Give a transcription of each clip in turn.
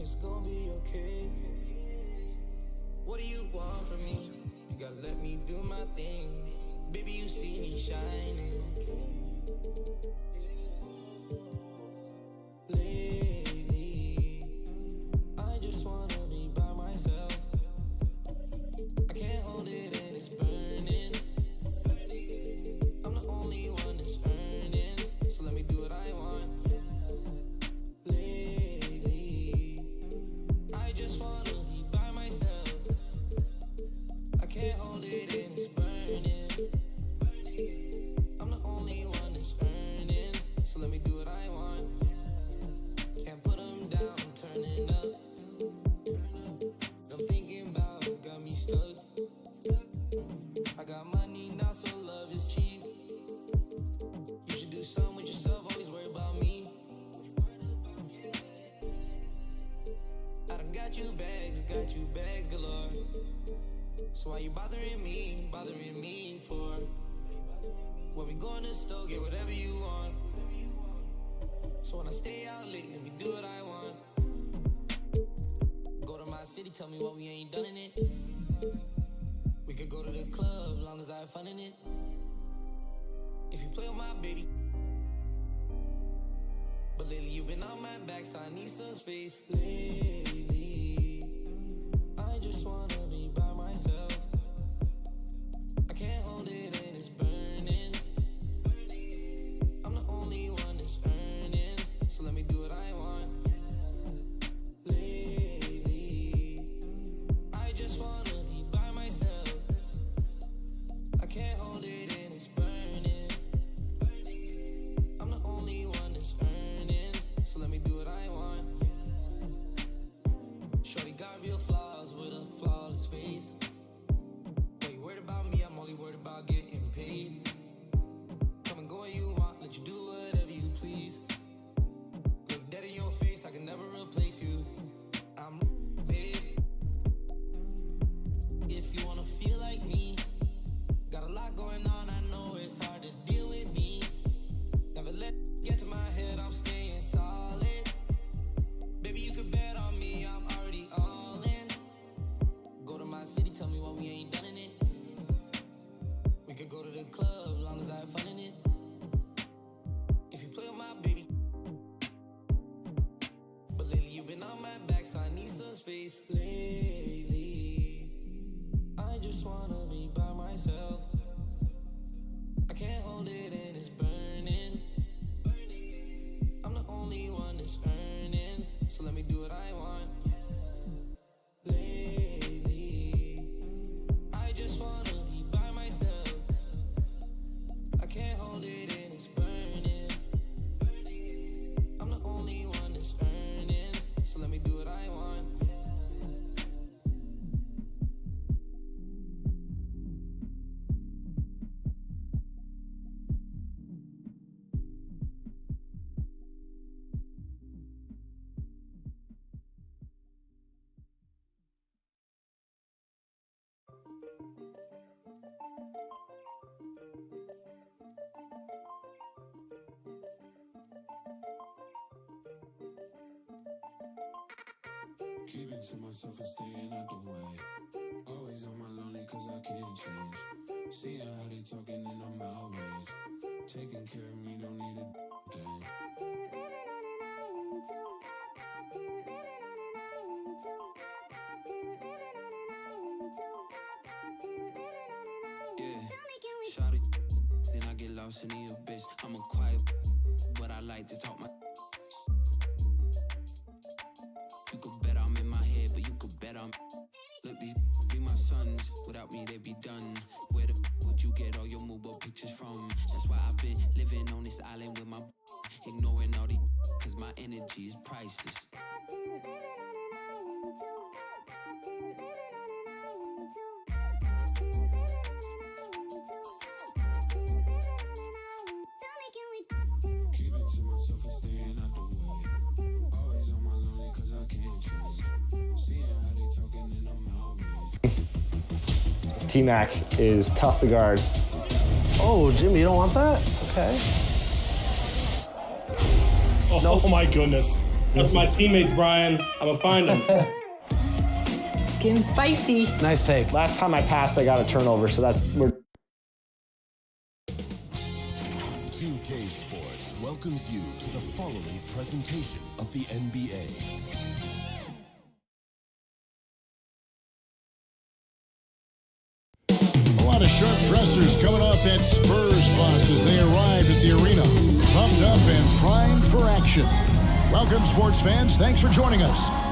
It's gonna be okay. What do you want from me? You gotta let me do my thing. Baby, you see me shining. Lately, I just wanna be by myself. I can't hold it and it's burning. I'm the only one that's earning, so let me do what I want. Lately, I just wanna be by myself. I can't hold it and it's burning. I'm the only one that's earning, so let me do what I want. Can't put them down, I'm turning up. I'm thinking about who got me stuck. I got money now, so love is cheap. You should do something with yourself, always worry about me. I done got you bags galore. So why you bothering me for? When we go in the store, get whatever you want. So when I stay out late, let me do what I want. Go to my city, tell me what we ain't done in it. We could go to the club, long as I have fun in it. If you play with my baby. But lately you've been on my back, so I need some space. Lately, I just wanna be by myself. I can't hold it and it's burning. I'm the only one that's earning, so let me do what I want. Lately, I just wanna be by myself. I can't hold it and it's burning. I'm the only one that's earning, so let me do what I want. Shorty got real flaws with a flawless face. When you worried about me, I'm only worried about getting paid. Come and go when you want, let you do whatever you please. Look dead in your face, I can never replace you. I'm babe. If you wanna feel like me, got a lot going on, I know it's hard to deal with me. Never let it get to my head, I'm staying solid. Baby, you can bet on me, I'm already all in. Go to my city, tell me what we ain't done in it. We could go to the club, long as I have fun in it. If you play with my baby. But lately you've been on my back, so I need some space. Lately, I just wanna be by myself. I can't hold it and it's burning. I'm the only one that's earning, so let me do what I want. Lately, I just wanna be by myself. I can't hold it and it's burning. I'm the only one that's earning, so let me do what I want. Keeping to myself and staying out the way. Always on my lonely cause I can't change. Seeing how they talking and I'm outraged. Taking care of me, don't need a thing. Yeah, shout it, then I get lost in the abyss. I'm a quiet, but I like to talk my. You could bet I'm in my head, but you could bet I'm. Look, these be my sons. Without me, they be done. Where the would you get all your mobile pictures from? That's why I've been living on this island with my. Ignoring all the. Cause my energy is priceless. Keeping to myself and staying out the way. Always on my lonely cause I can't change. Seeing how they talking and I'm outraged. T-Mac is tough to guard. Oh, Jimmy, you don't want that? Okay. Oh, Nope. my goodness. That's my teammates, Brian. I'm gonna find them. Skin spicy. Nice take. Last time I passed, I got a turnover, so we're 2K Sports welcomes you to the following presentation of the NBA. A lot of sharp dressers coming off that Spurs bus as they arrived at the arena, pumped up and primed for action. Welcome, sports fans. Thanks for joining us.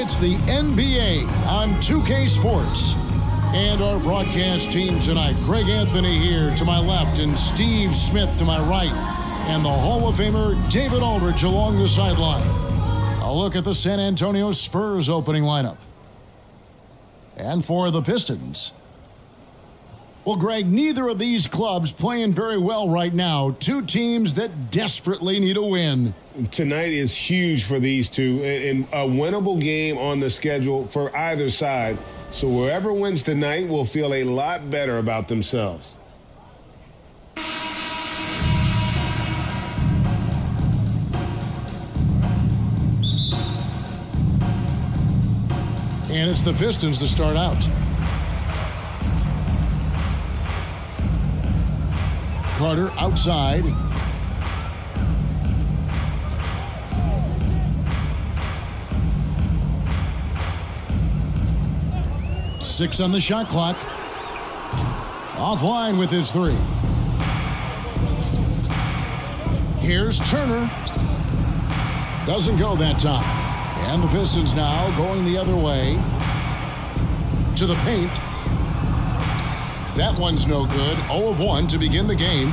It's the NBA on 2K Sports. And our broadcast team tonight, Greg Anthony here to my left and Steve Smith to my right. And the Hall of Famer David Aldridge along the sideline. A look at the San Antonio Spurs opening lineup. And for the Pistons. Well, Greg, neither of these clubs playing very well right now. Two teams that desperately need a win. Tonight is huge for these two, and a winnable game on the schedule for either side. So whoever wins tonight will feel a lot better about themselves. And it's the Pistons to start out. Carter outside. Six on the shot clock. Offline with his three. Here's Turner. Doesn't go that time. And the Pistons now going the other way. To the paint. That one's no good. 0 of 1 to begin the game.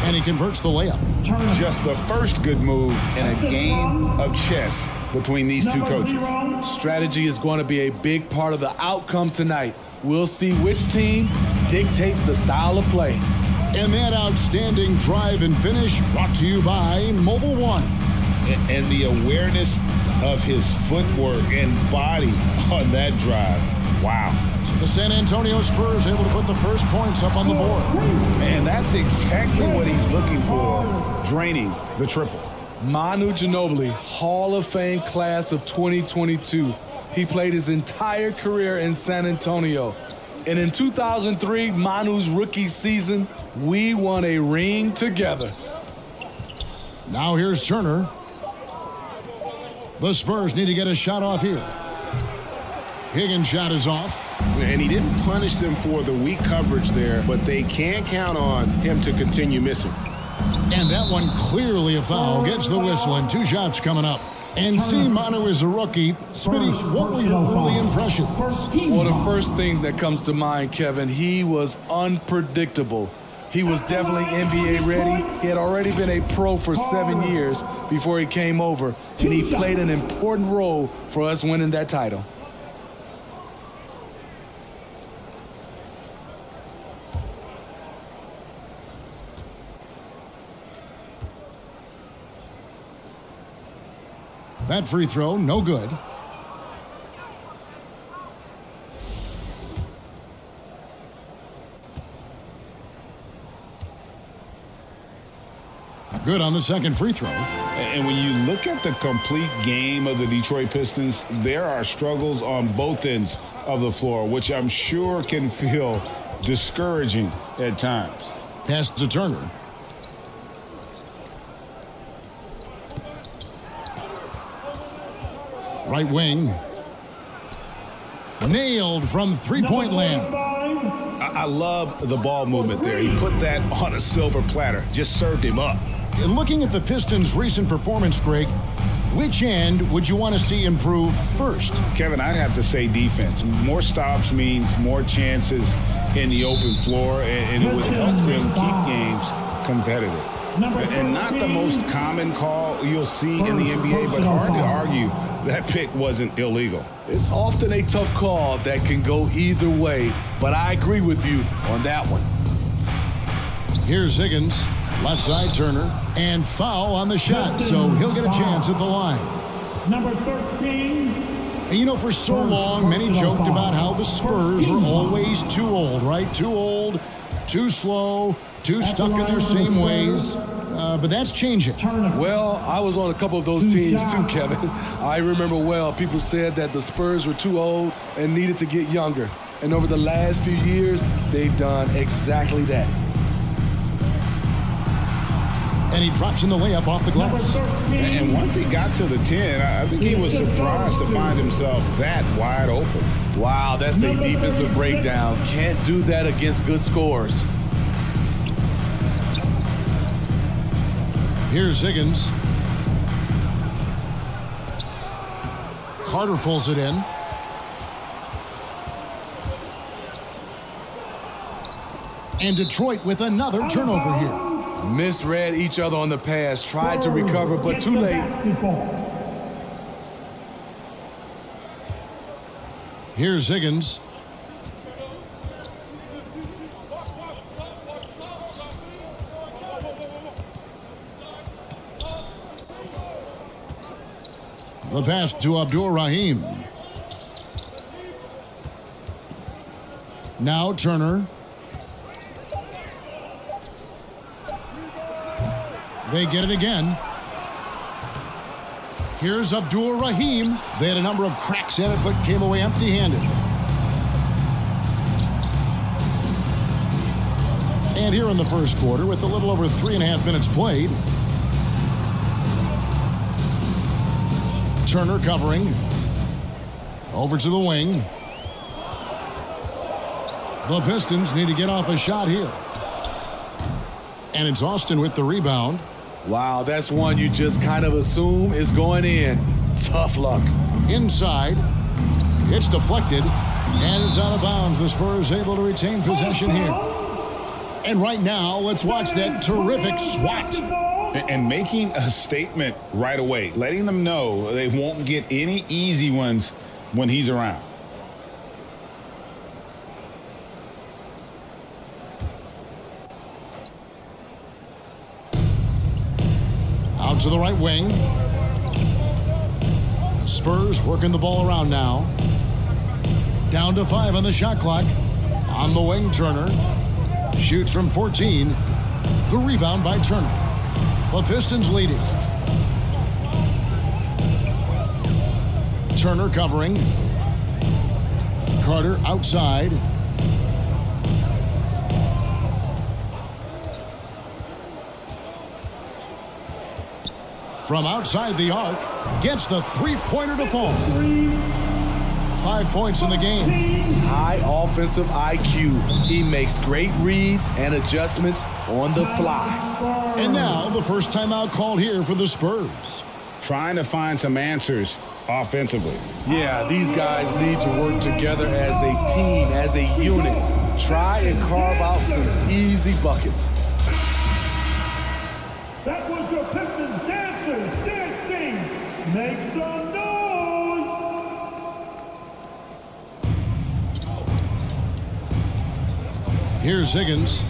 And he converts the layup. Just the first good move in a game of chess between these two coaches. Strategy is going to be a big part of the outcome tonight. We'll see which team dictates the style of play. And that outstanding drive and finish brought to you by Mobile One. And the awareness of his footwork and body on that drive. Wow. So the San Antonio Spurs able to put the first points up on the board. And that's exactly what he's looking for, draining the triple. Manu Ginobili, Hall of Fame class of 2022. He played his entire career in San Antonio. And in 2003, Manu's rookie season, we won a ring together. Now here's Turner. The Spurs need to get a shot off here. Higgins' shot is off. And he didn't punish them for the weak coverage there, but they can't count on him to continue missing. And that one clearly a foul. Gets the whistle, and 2 shots coming up. And seeing Manu is a rookie, Smitty, what were your early impressions? Well, the first thing that comes to mind, Kevin, he was unpredictable. He was definitely NBA ready. He had already been a pro for 7 years before he came over, and he played an important role for us winning that title. That free throw, no good. Good on the second free throw. And when you look at the complete game of the Detroit Pistons, there are struggles on both ends of the floor, which I'm sure can feel discouraging at times. Pass to Turner. Right wing. Nailed from three-point land. I love the ball movement there. He put that on a silver platter. Just served him up. And looking at the Pistons' recent performance, Greg, Which end would you want to see improve first? Kevin, I'd have to say defense. More stops means more chances in the open floor, and it would help them keep games competitive. And not the most common call you'll see in the NBA, but hard to argue that pick wasn't illegal. It's often a tough call that can go either way, but I agree with you on that one. Here's Higgins, left side Turner, and foul on the shot, so he'll get a chance at the line. Number 13. And you know, for so long, many joked about how the Spurs were always too old, right? Too old, too slow, too stuck in their same ways. But that's changing. Well, I was on a couple of those teams too, Kevin. I remember well, people said that the Spurs were too old and needed to get younger. And over the last few years, they've done exactly that. And he drops in the layup off the glass. And once he got to the 10, I think he was surprised to find himself that wide open. Wow, that's a defensive breakdown. Can't do that against good scores. Here's Higgins. Carter pulls it in. And Detroit with another turnover here. Misread each other on the pass, tried to recover, but too late. Here's Higgins. The pass to Abdul-Rahim. Now Turner. They get it again. Here's Abdul-Rahim. They had a number of cracks at it, but came away empty-handed. And here in the first quarter, with a little over 3.5 minutes played, Turner covering. Over to the wing. The Pistons need to get off a shot here. And it's Austin with the rebound. Wow, that's one you just kind of assume is going in. Tough luck. Inside. It's deflected. And it's out of bounds. The Spurs able to retain possession here. And right now, let's watch that terrific swat. And making a statement right away, letting them know they won't get any easy ones when he's around. Out to the right wing. Spurs working the ball around now. Down to 5 on the shot clock. On the wing, Turner. Shoots from 14. The rebound by Turner. The Pistons leading. Turner covering. Carter outside. From outside the arc, gets the three-pointer to fall. 5 points in the game. High offensive IQ. He makes great reads and adjustments on the fly. And now the first timeout called here for the Spurs. Trying to find some answers offensively. Yeah, these guys need to work together as a team, as a unit. Try and carve out some easy buckets. That was your Pistons dancers, dance team. Make some noise. Here's Higgins.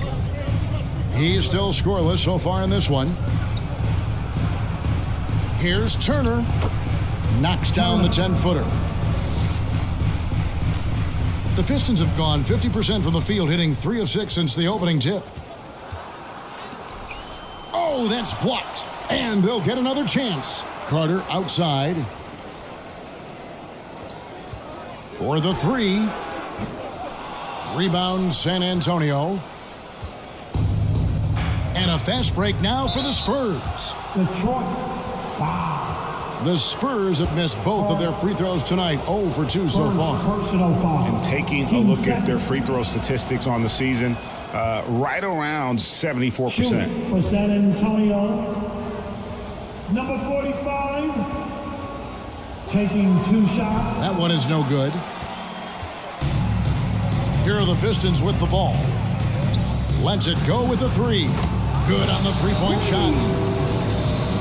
He's still scoreless so far in this one. Here's Turner. Knocks down the 10-footer. The Pistons have gone 50% from the field, hitting 3 of 6 since the opening tip. Oh, that's blocked. And they'll get another chance. Carter outside. For the 3. Rebound San Antonio. And a fast break now for the Spurs. Detroit. Wow. The Spurs have missed both of their free throws tonight. 0 for 2 so far. Personal foul. And taking a look at their free throw statistics on the season, right around 74%. For San Antonio, number 45, Taking 2 shots. That one is no good. Here are the Pistons with the ball. Lets it go with a 3. Good on the 3-point shot.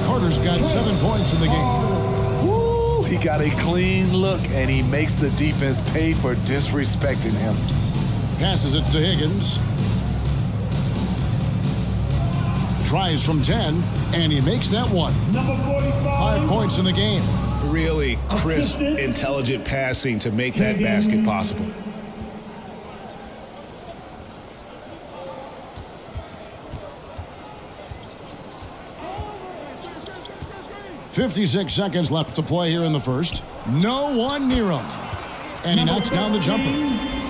Carter's got 7 points in the game. Woo! He got a clean look, and he makes the defense pay for disrespecting him. Passes it to Higgins. Tries from 10, and he makes that one. Number 45. 5 points in the game. Really crisp, intelligent passing to make that basket possible. .56 seconds left to play here in the first. No one near him. And he knocks down the jumper.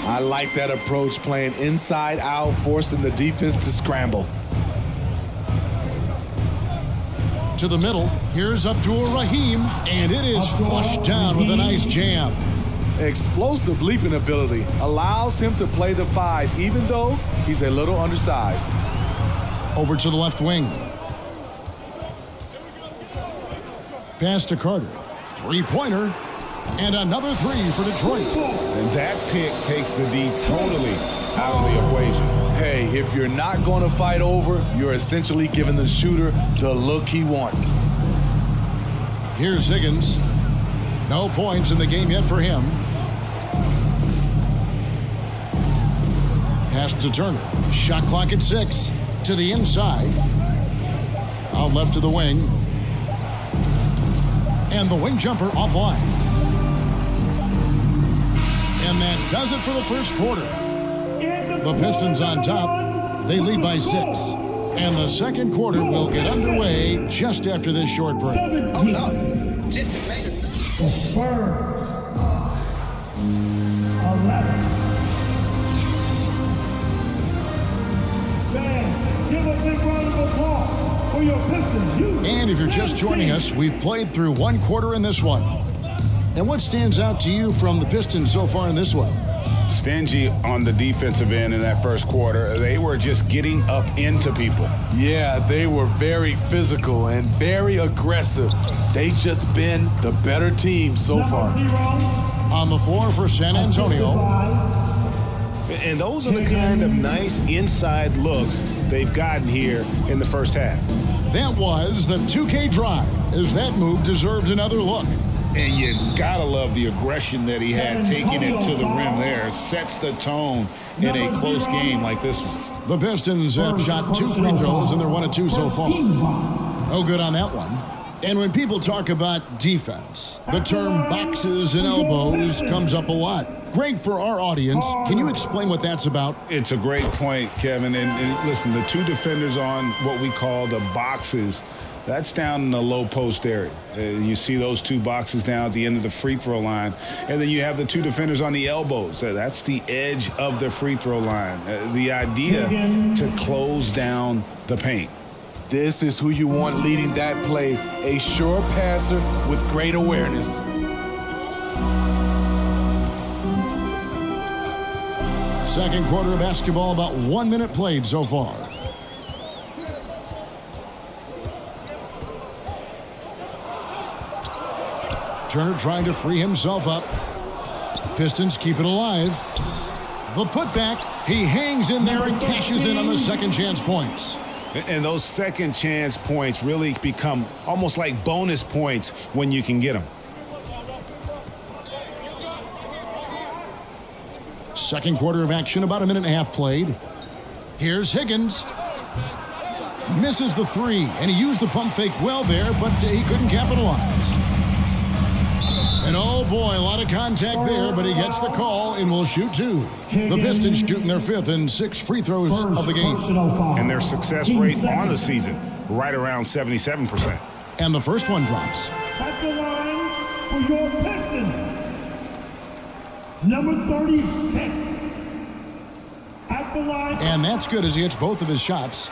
I like that approach, playing inside out, forcing the defense to scramble. To the middle, here's Abdul Rahim, and it is flushed down with a nice jam. Explosive leaping ability allows him to play the 5, even though he's a little undersized. Over to the left wing. Pass to Carter. 3-pointer. And another 3 for Detroit. And that pick takes the D totally out of the equation. Hey, if you're not going to fight over, you're essentially giving the shooter the look he wants. Here's Higgins. No points in the game yet for him. Pass to Turner. Shot clock at 6. To the inside. Out left to the wing. And the wing jumper offline. And that does it for the first quarter. The Pistons on top. They lead by 6. And the second quarter will get underway just after this short break. Oh, no. The Spurs. 11. Fans, give a big round of applause for your Pistons. And if you're just joining us, we've played through 1 quarter in this one. And what stands out to you from the Pistons so far in this one? Stingy on the defensive end in that first quarter. They were just getting up into people. Yeah, they were very physical and very aggressive. They just been the better team so far. On the floor for San Antonio. And those are the kind of nice inside looks they've gotten here in the first half. That was the 2K drive, as that move deserved another look. And you gotta love the aggression that he had taking it to the rim there. Sets the tone in a close game like this one. The Pistons have shot 2 free throws, and they're 1 of 2 so far. No good on that one. And when people talk about defense, the term boxes and elbows comes up a lot. Great for our audience. Can you explain what that's about? It's a great point, Kevin. And listen, the 2 defenders on what we call the boxes, that's down in the low post area. You see those 2 boxes down at the end of the free throw line. And then you have the 2 defenders on the elbows. That's the edge of the free throw line. The idea to close down the paint. This is who you want leading that play, a sure passer with great awareness. Second quarter of basketball, about 1 minute played so far. Turner trying to free himself up. Pistons keep it alive. The putback, he hangs in there and cashes in on the second chance points. And those second chance points really become almost like bonus points when you can get them. Second quarter of action, about 1.5 minutes played. Here's Higgins. Misses the 3, and he used the pump fake well there, but he couldn't capitalize. And oh boy, a lot of contact there, but he gets the call and will shoot 2. The Pistons shooting their 5th and 6th free throws of the game. And their success rate on the season, right around 77%. And the first one drops. At the line for your Pistons, number 36. At the line. And that's good as he hits both of his shots.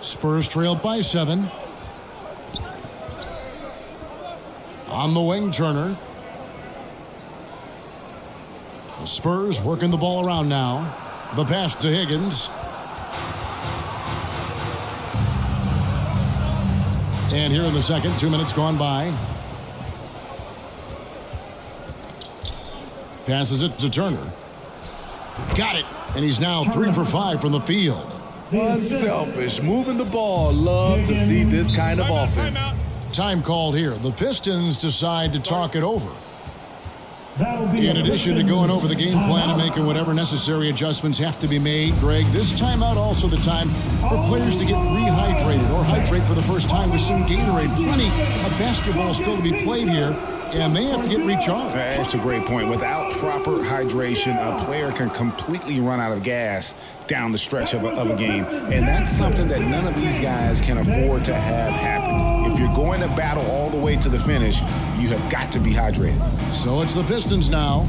Spurs trailed by 7. On the wing, Turner. The Spurs working the ball around now. The pass to Higgins. And here in the second, 2 minutes gone by. Passes it to Turner. Got it. And he's now 3 for 5 from the field. Unselfish, moving the ball. Love to see this kind of offense. Time called here. The Pistons decide to talk it over. In addition to going over the game plan and making whatever necessary adjustments have to be made, Greg, this timeout also the time for players to get rehydrated or hydrate for the first time with some Gatorade. Plenty of basketball still to be played here, and they have to get recharged. That's a great point. Without proper hydration, a player can completely run out of gas down the stretch of a game. And that's something that none of these guys can afford to have happen. If you're going to battle all the way to the finish, you have got to be hydrated. So it's the Pistons now.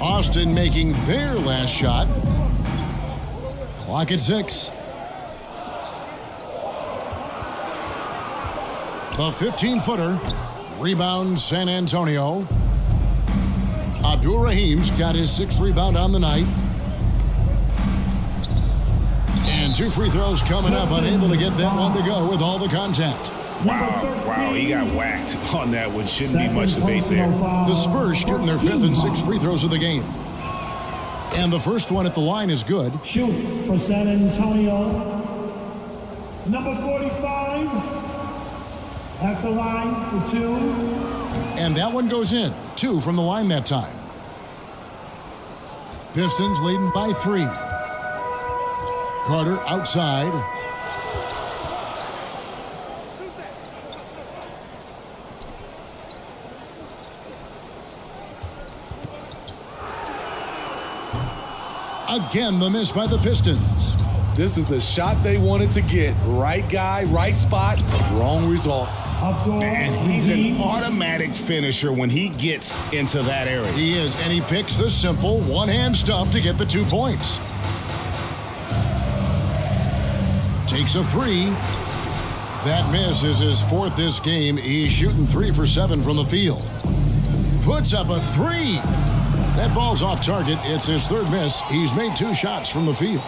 Austin making their last shot. Clock at 6. The 15-footer. Rebound San Antonio. Abdul Rahim's got his 6th rebound on the night. And 2 free throws coming up, unable to get that one to go with all the contact. Wow, he got whacked on that one. Shouldn't be much debate there. The Spurs shooting their 5th and 6th free throws of the game. And the first one at the line is good. Shoot for San Antonio. Number 45 at the line for 2. And that one goes in. 2 from the line that time. Pistons leading by 3. Carter outside. Again, the miss by the Pistons. This is the shot they wanted to get. Right guy, right spot, wrong result. And he's an automatic finisher when he gets into that area. He is, and he picks the simple one-hand stuff to get the 2 points. Takes a 3. That miss is his 4th this game. He's shooting 3 for 7 from the field. Puts up a 3. That ball's off target. It's his 3rd miss. He's made 2 shots from the field.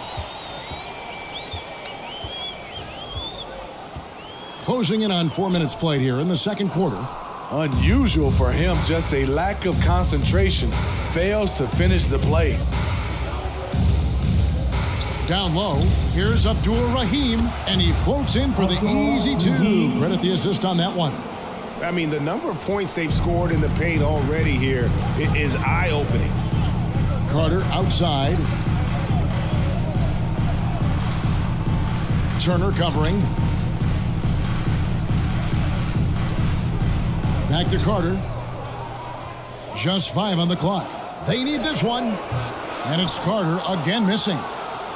Closing in on 4 minutes played here in the second quarter. Unusual for him, just a lack of concentration. Fails to finish the play. Down low, here's Abdul Rahim, and he floats in for the easy 2. Credit the assist on that one. I mean, the number of points they've scored in the paint already here is eye-opening. Carter outside. Turner covering. Back to Carter. Just 5 on the clock. They need this one. And it's Carter again missing.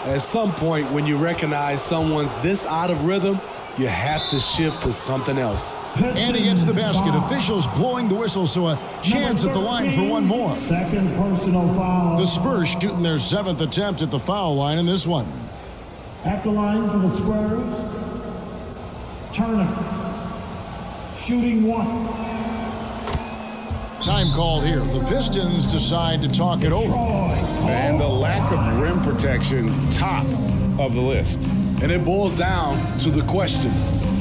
At some point, when you recognize someone's this out of rhythm, you have to shift to something else. And he gets the basket. Officials blowing the whistle, so a chance at the line for one more. Second personal foul. The Spurs shooting their 7th attempt at the foul line in this one. At the line for the Spurs. Turner. Shooting 1. Time called here. The Pistons decide to talk it over. And the lack of rim protection, top of the list. And it boils down to the question.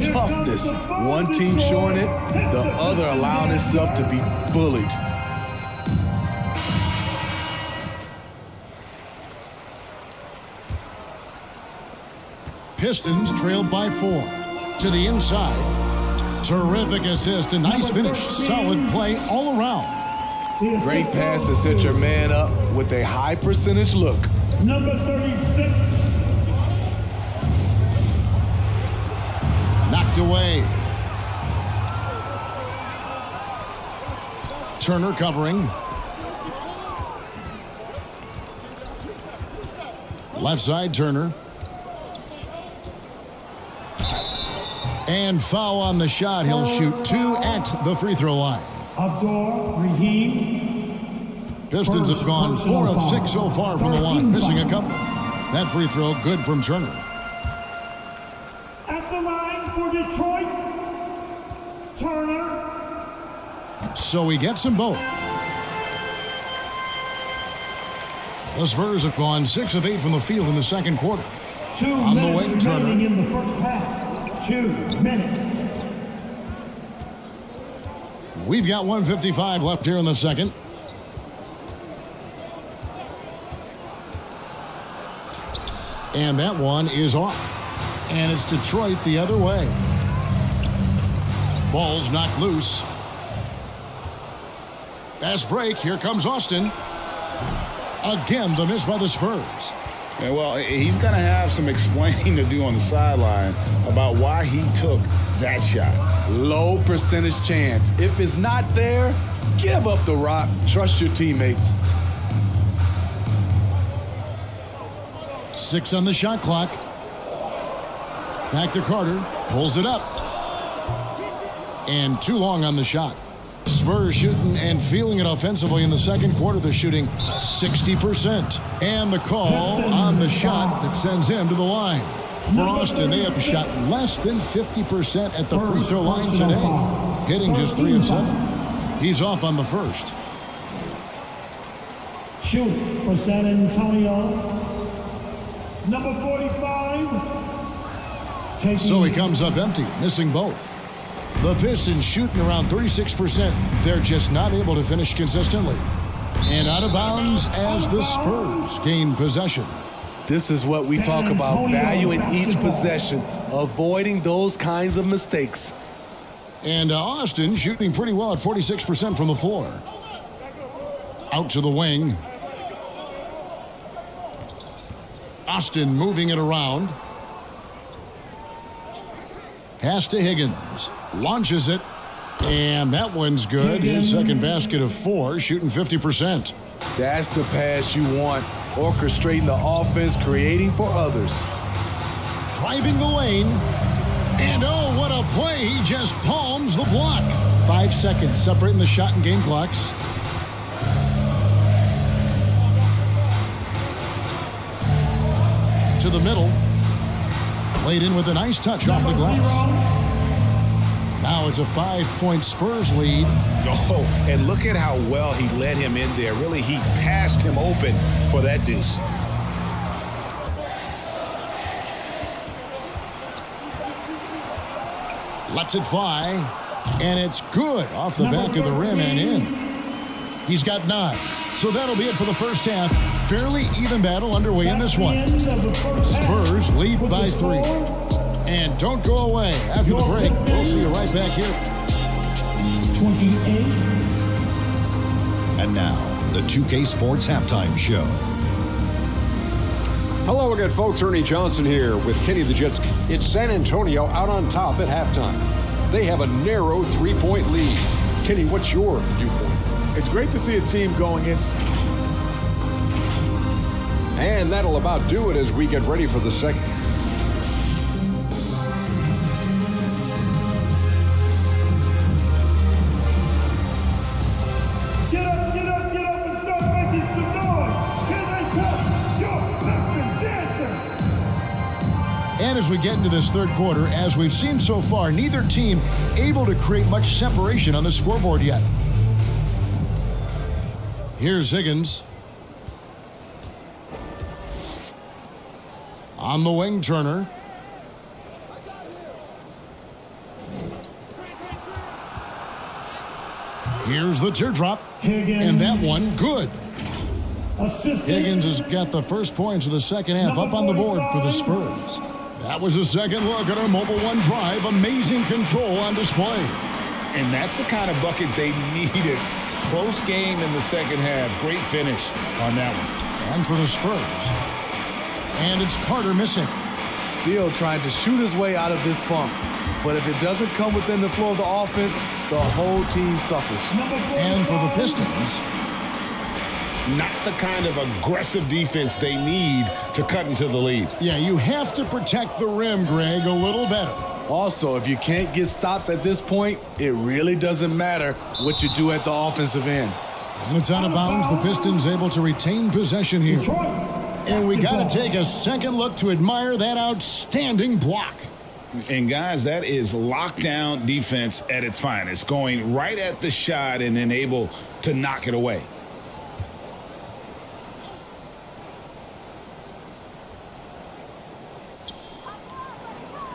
Toughness. One team showing it, the other allowing itself to be bullied. Pistons trailed by 4. To the inside. Terrific assist, a nice finish. Solid play all around. Great pass to set your man up with a high percentage look. Number 36. Knocked away. Turner covering. Left side, Turner. And foul on the shot. He'll shoot 2 at the free throw line. Abdul Rahim. Pistons have gone 4 of 6 so far from the line, missing a couple. That free throw good from Turner. At the line for Detroit, Turner. So he gets them both. The Spurs have gone 6 of 8 from the field in the second quarter. 2 On the minutes wing, Turner. remaining in the first half. 2 minutes. We've got 1:55 left here in the second. And that one is off. And it's Detroit the other way. Ball's knocked loose. Fast break. Here comes Austin. Again, the miss by the Spurs. Yeah, well, he's going to have some explaining to do on the sideline about why he took that shot. Low percentage chance. If it's not there, give up the rock. Trust your teammates. 6 on the shot clock. Back to Carter. Pulls it up. And too long on the shot. Spurs shooting and feeling it offensively in the second quarter. They're shooting 60%. And the call on the shot that sends him to the line. For Austin, they have shot less than 50% at the free throw line today, hitting just 3 of 7. He's off on the first. Shoot for San Antonio. Number 45. So he comes up empty, missing both. The Pistons shooting around 36%. They're just not able to finish consistently. And out of bounds as the Spurs gain possession. This is what we talk about, valuing each possession, avoiding those kinds of mistakes. And Austin shooting pretty well at 46% from the floor. Out to the wing. Austin moving it around. Pass to Higgins. Launches it. And that one's good. His second basket of 4, shooting 50%. That's the pass you want. Orchestrating the offense, creating for others. Driving the lane. And oh, what a play. He just palms the block. 5 seconds separating the shot and game clocks. To the middle. Played in with a nice touch off the glass. Now it's a 5-point Spurs lead. Oh, and look at how well he led him in there. Really, he passed him open for that deuce. Lets it fly. And it's good off the back of the rim and in. He's got 9. So that'll be it for the first half. Fairly even battle underway in this one. Spurs lead by 3. And don't go away. After the break, we'll see you right back here. 28. And now, the 2K Sports Halftime Show. Hello again, folks. Ernie Johnson here with Kenny the Jets. It's San Antonio out on top at halftime. They have a narrow 3-point lead. Kenny, what's your viewpoint? It's great to see a team going inside. And that'll about do it as we get ready for the second. Get up, get up, get up and start making some noise. Here they come, your Pistons dancers. And as we get into this third quarter, as we've seen so far, neither team able to create much separation on the scoreboard yet. Here's Higgins. On the wing, Turner. Here's the teardrop. Higgins. And that one, good. Assistant. Higgins has got the first points of the second half up on the board for the Spurs. That was a second look at our Mobile One drive. Amazing control on display. And that's the kind of bucket they needed. Close game in the second half. Great finish on that one. And for the Spurs. And it's Carter missing. Still trying to shoot his way out of this funk. But if it doesn't come within the flow of the offense, the whole team suffers. And for the Pistons. Not the kind of aggressive defense they need to cut into the lead. Yeah, you have to protect the rim, Greg, a little better. Also, if you can't get stops at this point, it really doesn't matter what you do at the offensive end. And it's out of bounds. The Pistons able to retain possession here. And we got to take a second look to admire that outstanding block. And guys, that is lockdown defense at its finest. Going right at the shot and then able to knock it away.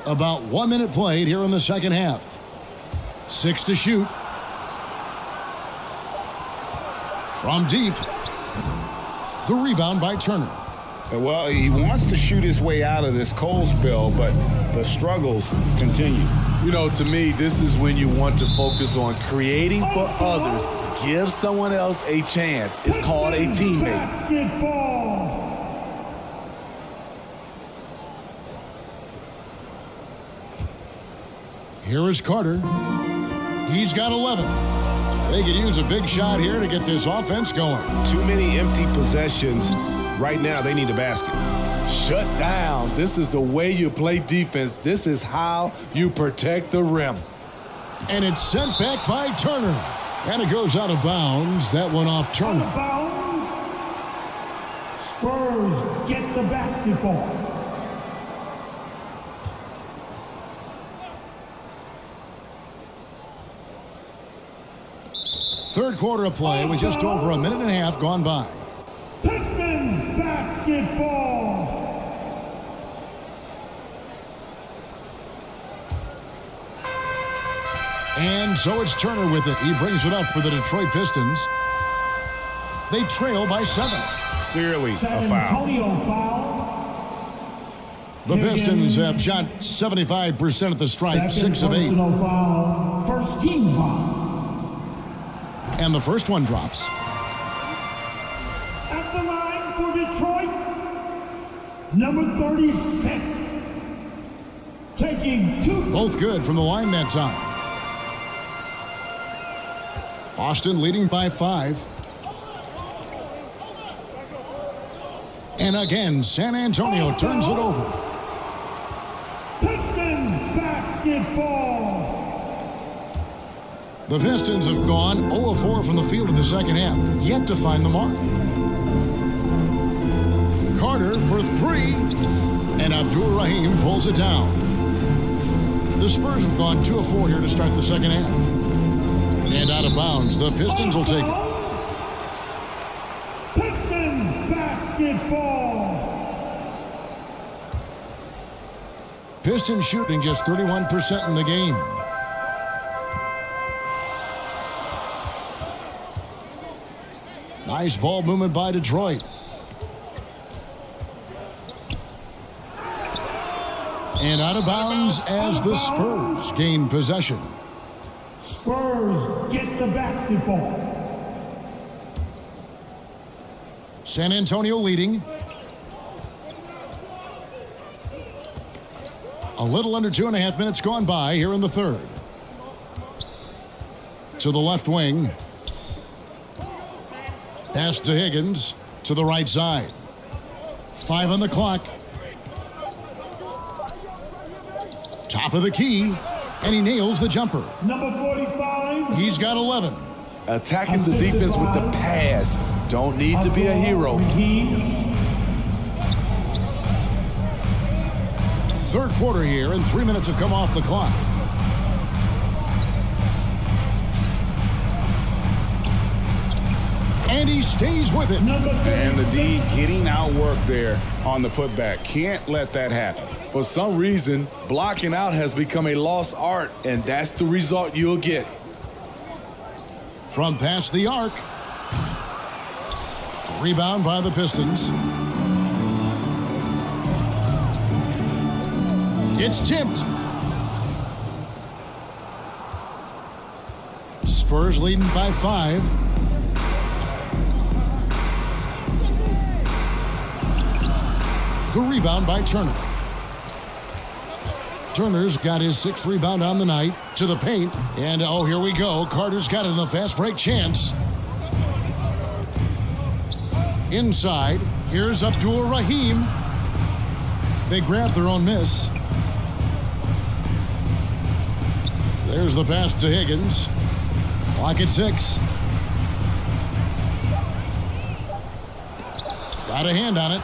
About 1 minute played here in the second half. 6 to shoot. From deep. The rebound by Turner. Well, he wants to shoot his way out of this cold spell, but the struggles continue. You know, to me, this is when you want to focus on creating for others. Give someone else a chance. It's called a teammate. Basketball. Here is Carter. He's got 11. They could use a big shot here to get this offense going. Too many empty possessions. Right now, they need a basket. Shut down. This is the way you play defense. This is how you protect the rim. And it's sent back by Turner. And it goes out of bounds. That one off Turner. Out of bounds. Spurs get the basketball. Third quarter of play with just over a minute and a half gone by. Pistons basketball. And so it's Turner with it. He brings it up for the Detroit Pistons. They trail by 7. Clearly a foul. Antonio foul. The Pistons have shot 75% at the stripe, 6 of 8. Personal foul. First team foul. And the first one drops. At the line for Detroit, number 36. Taking 2. Both good from the line that time. Austin leading by 5. And again, San Antonio turns it over. Pistons basketball. The Pistons have gone 0-4 from the field in the second half, yet to find the mark. Carter for 3, and Abdul Rahim pulls it down. The Spurs have gone 2 of 4 here to start the second half. And out of bounds, the Pistons will take it. Pistons basketball. Pistons shooting just 31% in the game. Nice ball movement by Detroit. And out of bounds as the Spurs gain possession. Spurs get the basketball. San Antonio leading. A little under 2.5 minutes gone by here in the third. To the left wing. Pass to Higgins to the right side. 5 on the clock. Top of the key, and he nails the jumper. Number 45. He's got 11. Attacking the defense with the pass. Don't need to be a hero. Third quarter here, and 3 minutes have come off the clock. And he stays with it. And the D getting outworked there on the putback. Can't let that happen. For some reason, blocking out has become a lost art, and that's the result you'll get. From past the arc. Rebound by the Pistons. It's tipped. Spurs leading by 5. The rebound by Turner. Turner's got his 6th rebound on the night. To the paint. And, oh, here we go. Carter's got it in the fast break chance. Inside. Here's Abdul Rahim. They grab their own miss. There's the pass to Higgins. Clock at 6. Got a hand on it.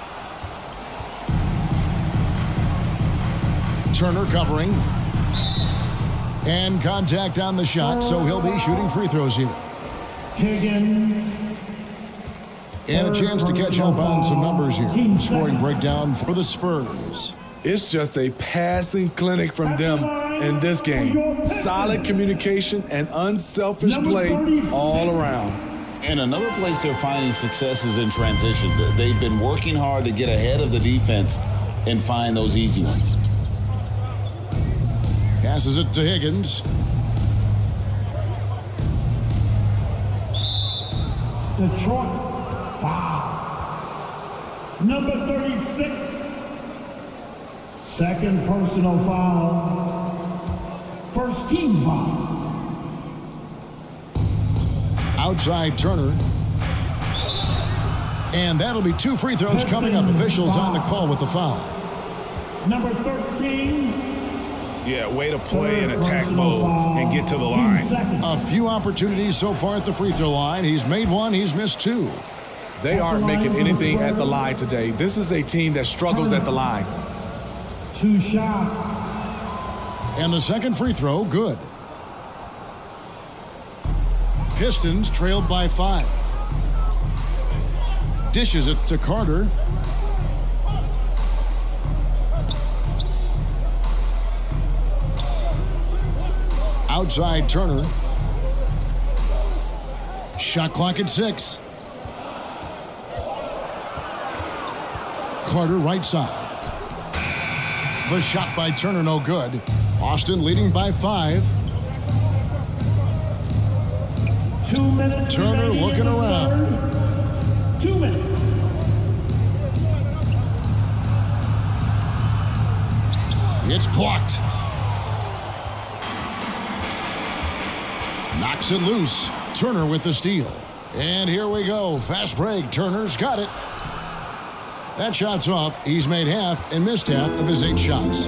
Turner covering. And contact on the shot, so he'll be shooting free throws here. Higgins. And a chance to catch up on some numbers here. Scoring breakdown for the Spurs. It's just a passing clinic from them in this game. Solid communication and unselfish play all around. And another place they're finding success is in transition. They've been working hard to get ahead of the defense and find those easy ones. Passes it to Higgins. Detroit, foul. Number 36. Second personal foul. First team foul. Outside Turner. And that'll be 2 free throws coming up. Officials on the call with the foul. Number 13. Yeah, way to play in attack mode and get to the line. A few opportunities so far at the free throw line. He's made 1, he's missed 2. They aren't making anything at the line today. This is a team that struggles at the line. 2 shots. And the second free throw, good. Pistons trailed by 5. Dishes it to Carter. Outside Turner. Shot clock at 6. Carter right side. The shot by Turner no good. Austin leading by 5. 2 minutes. Turner looking around. 2 minutes. It's blocked. Knocks it loose. Turner with the steal. And here we go. Fast break. Turner's got it. That shot's off. He's made half and missed half of his 8 shots.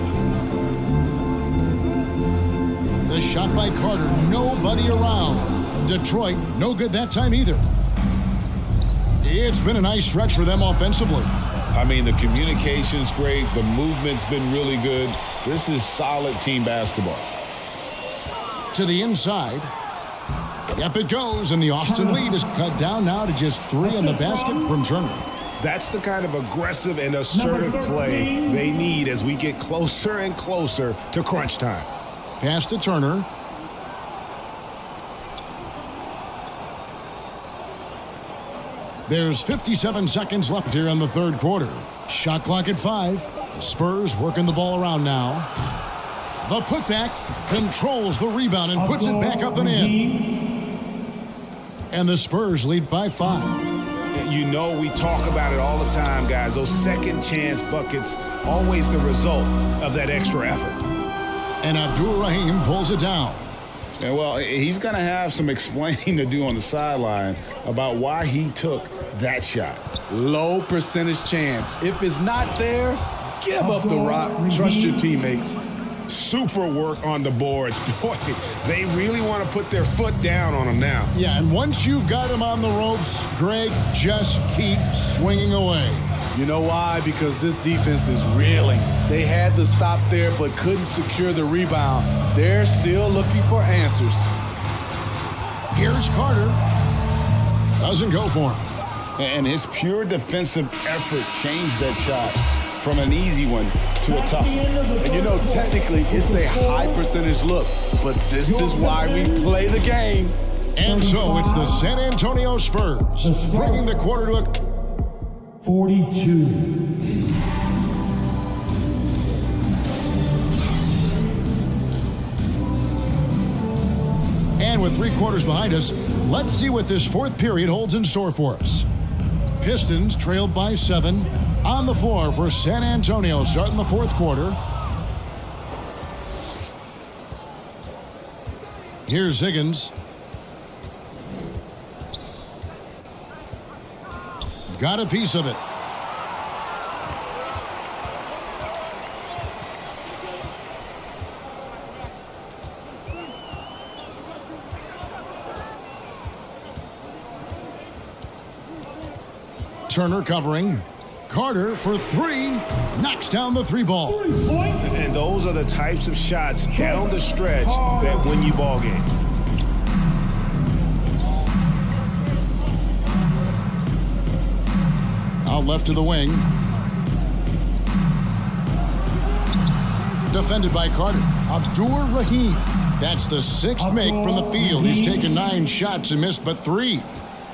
The shot by Carter. Nobody around. Detroit, no good that time either. It's been a nice stretch for them offensively. I mean, the communication's great. The movement's been really good. This is solid team basketball. To the inside. Up it goes, and the Austin lead is cut down now to just 3 in the basket from Turner. That's the kind of aggressive and assertive play they need as we get closer and closer to crunch time. Pass to Turner. There's 57 seconds left here in the third quarter. Shot clock at 5. The Spurs working the ball around now. The putback controls the rebound and puts it back up and in. And the Spurs lead by 5. You know, we talk about it all the time, guys. Those second chance buckets, always the result of that extra effort. And Abdul-Rahim pulls it down. And well, he's going to have some explaining to do on the sideline about why he took that shot. Low percentage chance. If it's not there, give up the rock. Trust your teammates. Super work on the boards. Boy, they really want to put their foot down on him now. Yeah, and once you've got him on the ropes, Greg, just keep swinging away. You know why? Because this defense is reeling. They had to stop there but couldn't secure the rebound. They're still looking for answers. Here's Carter. Doesn't go for him. And his pure defensive effort changed that shot from an easy one to a tough one. And you know, technically, it's a high percentage look, but this is why we play the game. And so it's the San Antonio Spurs bringing the quarter to a 42. And with 3 quarters behind us, let's see what this fourth period holds in store for us. Pistons trailed by 7 on the floor for San Antonio starting the fourth quarter. Here's Higgins. Got a piece of it. Turner covering. Carter for 3. Knocks down the 3 ball. And those are the types of shots down the stretch that win you ball game. Out left to the wing. Defended by Carter. Abdul-Rahim. That's the 6th make from the field. He's taken 9 shots and missed but 3.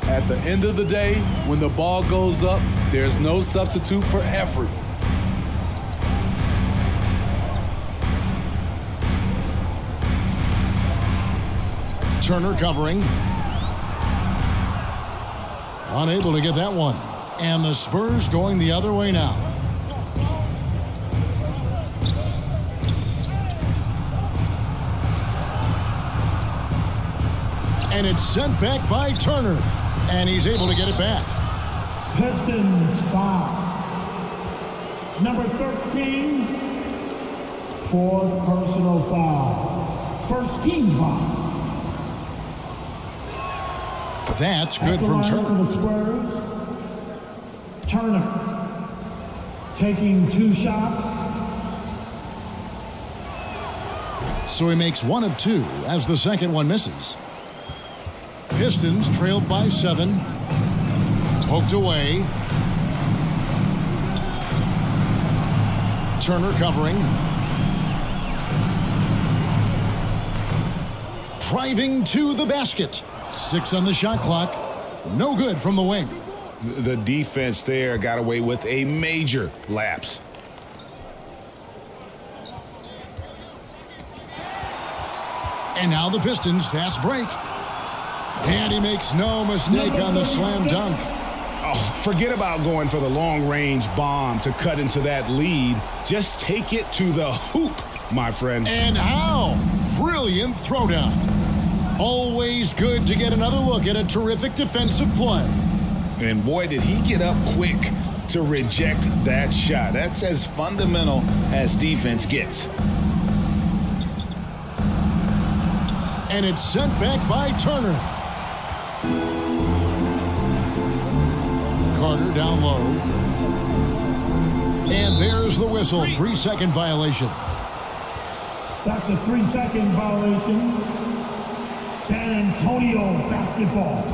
At the end of the day, when the ball goes up, there's no substitute for effort. Turner covering. Unable to get that one. And the Spurs going the other way now. And it's sent back by Turner. And he's able to get it back. Pistons foul. Number 13, fourth personal foul. First team foul. That's good from Turner. For the Spurs. Turner taking 2 shots. So he makes 1 of 2 as the second one misses. Pistons trailed by 7. Poked away. Turner covering. Driving to the basket. 6 on the shot clock. No good from the wing. The defense there got away with a major lapse. And now the Pistons fast break. And he makes no mistake on the slam dunk. Oh, forget about going for the long-range bomb to cut into that lead. Just take it to the hoop, my friend. And how? Brilliant throwdown. Always good to get another look at a terrific defensive play. And boy, did he get up quick to reject that shot. That's as fundamental as defense gets. And it's sent back by Turner. Carter down low. And there's the whistle. 3-second violation. That's a 3-second violation. San Antonio basketball.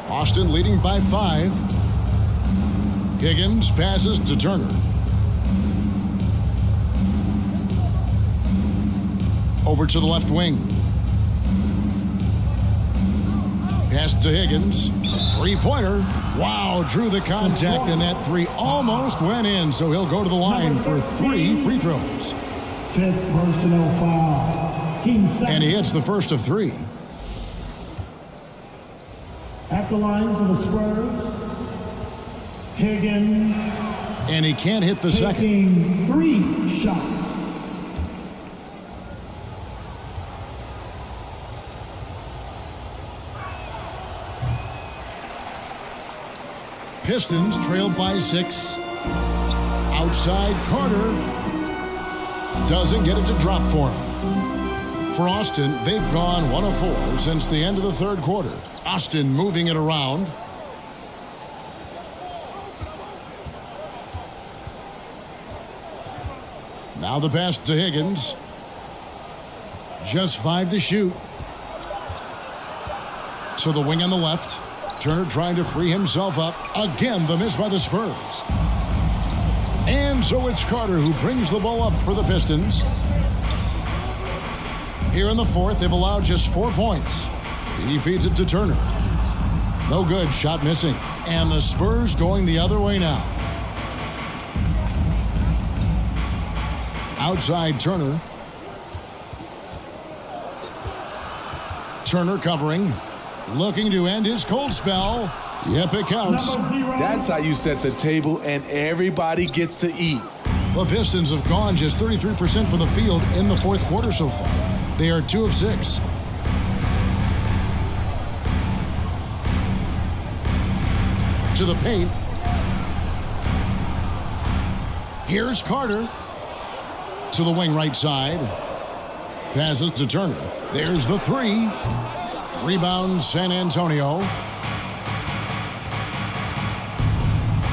Austin leading by 5. Higgins passes to Turner. Over to the left wing. Pass to Higgins. 3-pointer. Wow, drew the contact, and that 3 almost went in, so he'll go to the line for 3 free throws. 5th personal foul. Team second. And he hits the first of 3. At the line for the Spurs, Higgins. And he can't hit the second. Taking 3 shots. Pistons trailed by 6. Outside Carter. Doesn't get it to drop for him. For Austin, they've gone 1 of 4 since the end of the 3rd quarter. Austin moving it around. Now the pass to Higgins. Just 5 to shoot. So the wing on the left. Turner trying to free himself up. Again, the miss by the Spurs. And so it's Carter who brings the ball up for the Pistons. Here in the 4th, they've allowed just 4 points. He feeds it to Turner. No good, shot missing. And the Spurs going the other way now. Outside Turner. Turner covering. Looking to end his cold spell. Yep, it counts. That's how you set the table and everybody gets to eat. The Pistons have gone just 33% from the field in the 4th quarter so far. They are 2 of 6. To the paint. Here's Carter. To the wing right side. Passes to Turner. There's the 3. Rebound San Antonio.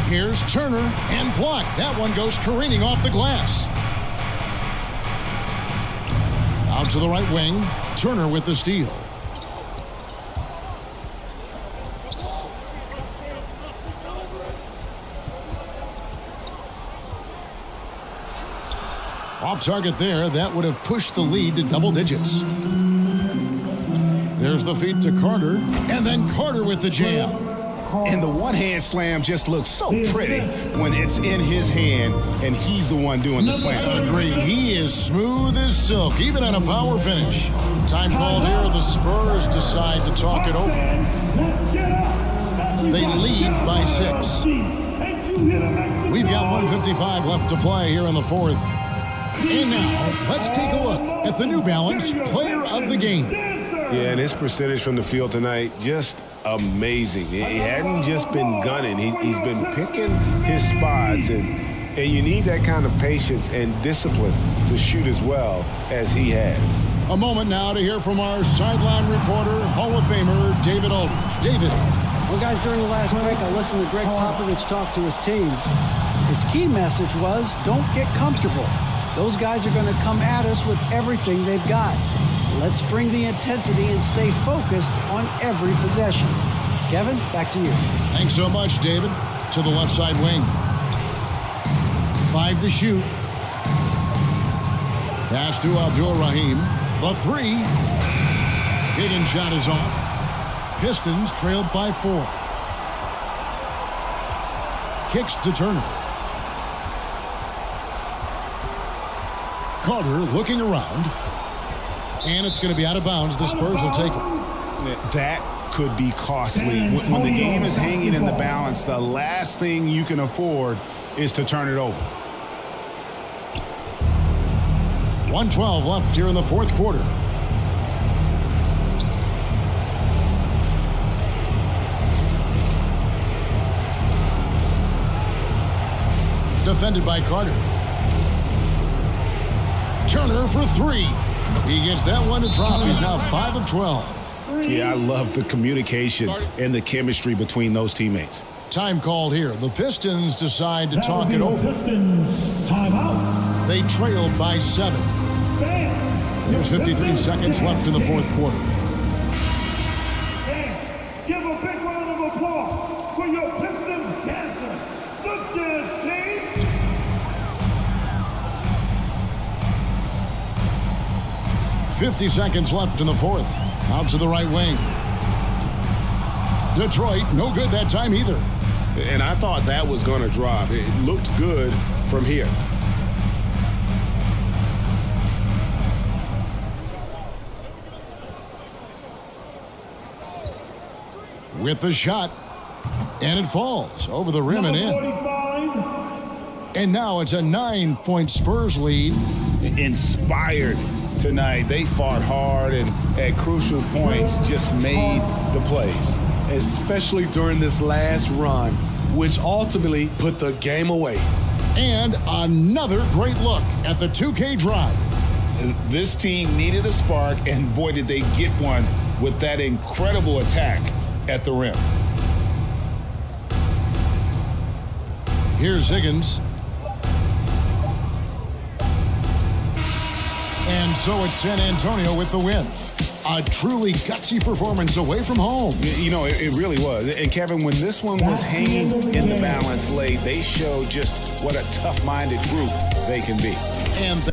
Here's Turner and blocked. That one goes careening off the glass. Out to the right wing. Turner with the steal. Off target there. That would have pushed the lead to double digits. There's the feed to Carter, and then Carter with the jam. And the one-hand slam just looks so pretty when it's in his hand and he's the one doing the slam. Agreed. He is smooth as silk, even on a power finish. Time called here. The Spurs decide to talk it over. They lead by 6. We've got 1:55 left to play here in the fourth. And now, let's take a look at the New Balance Player of the Game. Yeah, and his percentage from the field tonight, just amazing. He hadn't just been gunning. He's been picking his spots, and you need that kind of patience and discipline to shoot as well as he had. A moment now to hear from our sideline reporter, Hall of Famer David Aldridge. David. Well, guys, during the last break, I listened to Greg Popovich talk to his team. His key message was, don't get comfortable. Those guys are going to come at us with everything they've got. Let's bring the intensity and stay focused on every possession. Kevin, back to you. Thanks so much, David. To the left side wing. 5 to shoot. Pass to Abdul-Rahim. The 3. Hidden shot is off. Pistons trailed by 4. Kicks to Turner. Carter looking around. And it's going to be out of bounds. The Spurs will take it. That could be costly. When the game is hanging in the balance, the last thing you can afford is to turn it over. 1:12 left here in the fourth quarter. Defended by Carter. Turner for 3. He gets that one to drop. He's now 5 of 12. Yeah, I love the communication and the chemistry between those teammates. Time called here. The Pistons decide to talk it over. Pistons timeout. They trailed by 7. There's 53 seconds left in the fourth quarter. Give a big round of applause for your Pistons dancers. The dance team. 50 seconds left in the fourth. Out to the right wing. Detroit, no good that time either. And I thought that was going to drop. It looked good from here. With the shot. And it falls over the rim and in. And now it's a 9-point Spurs lead. Inspired tonight. They fought hard and at crucial points just made the plays. Especially during this last run, which ultimately put the game away. And another great look at the 2K drive. This team needed a spark, and boy, did they get one with that incredible attack at the rim. Here's Higgins. And so it's San Antonio with the win. A truly gutsy performance away from home. You know, it really was. And Kevin, when this one was hanging in the balance late, they showed just what a tough-minded group they can be. And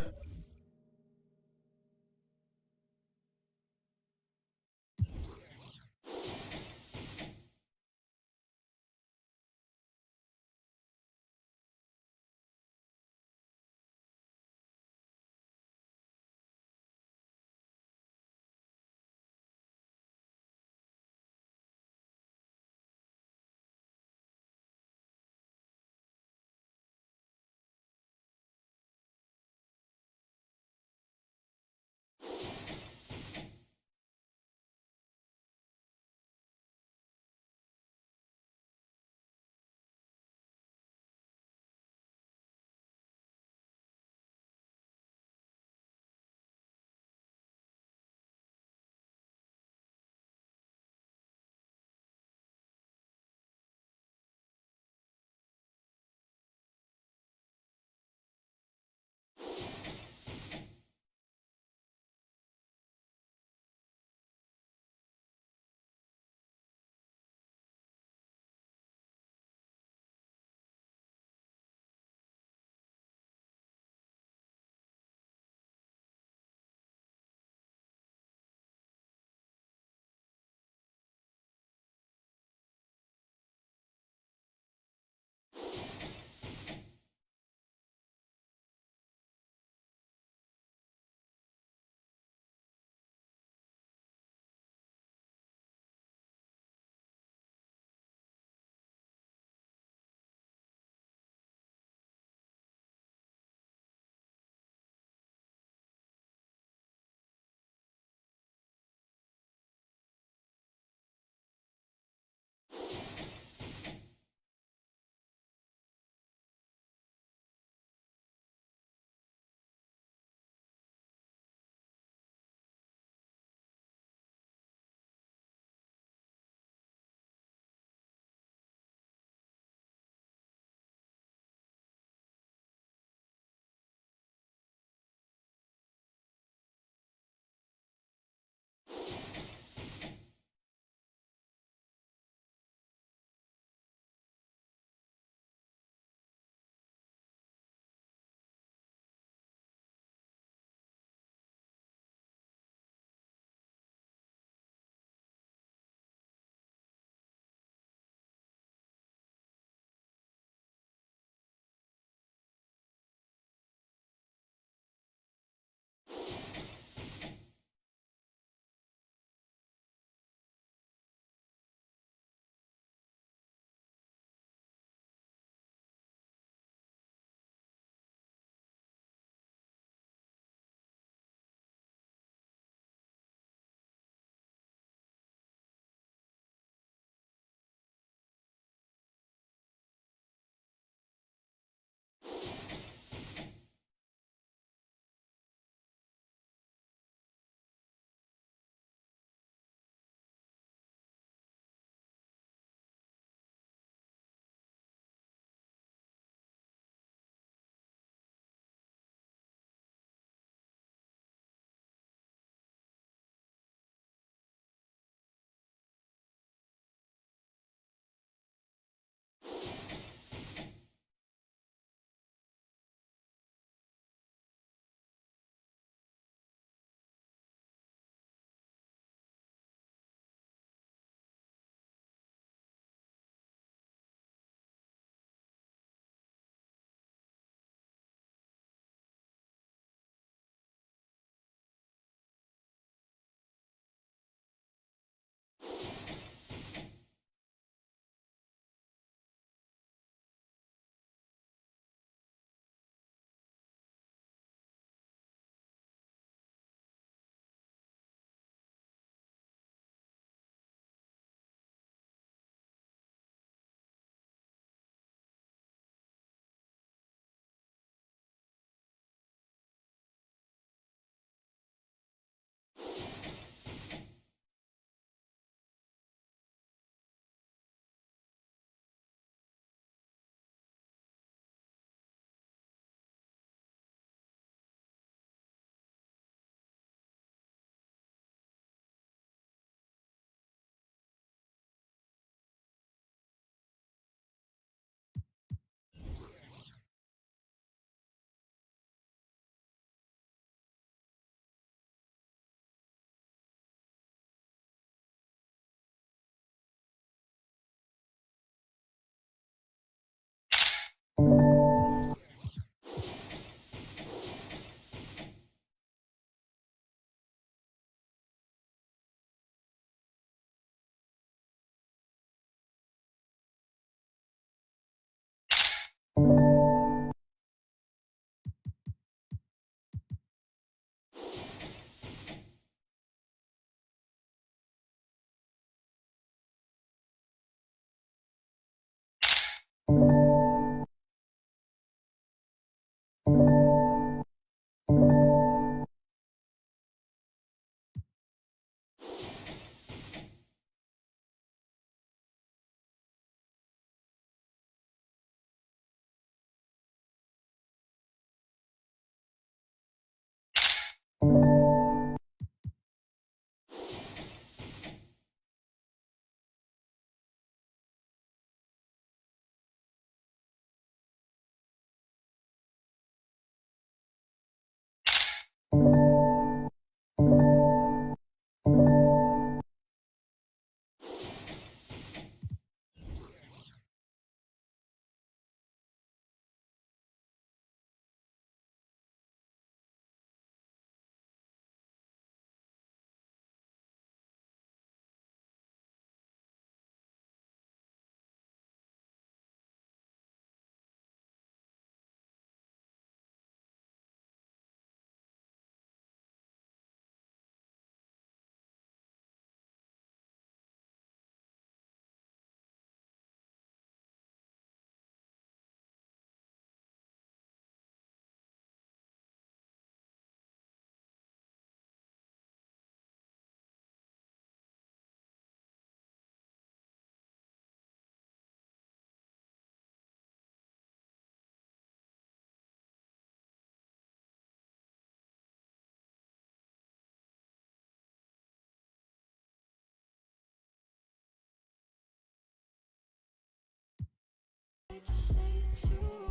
to say to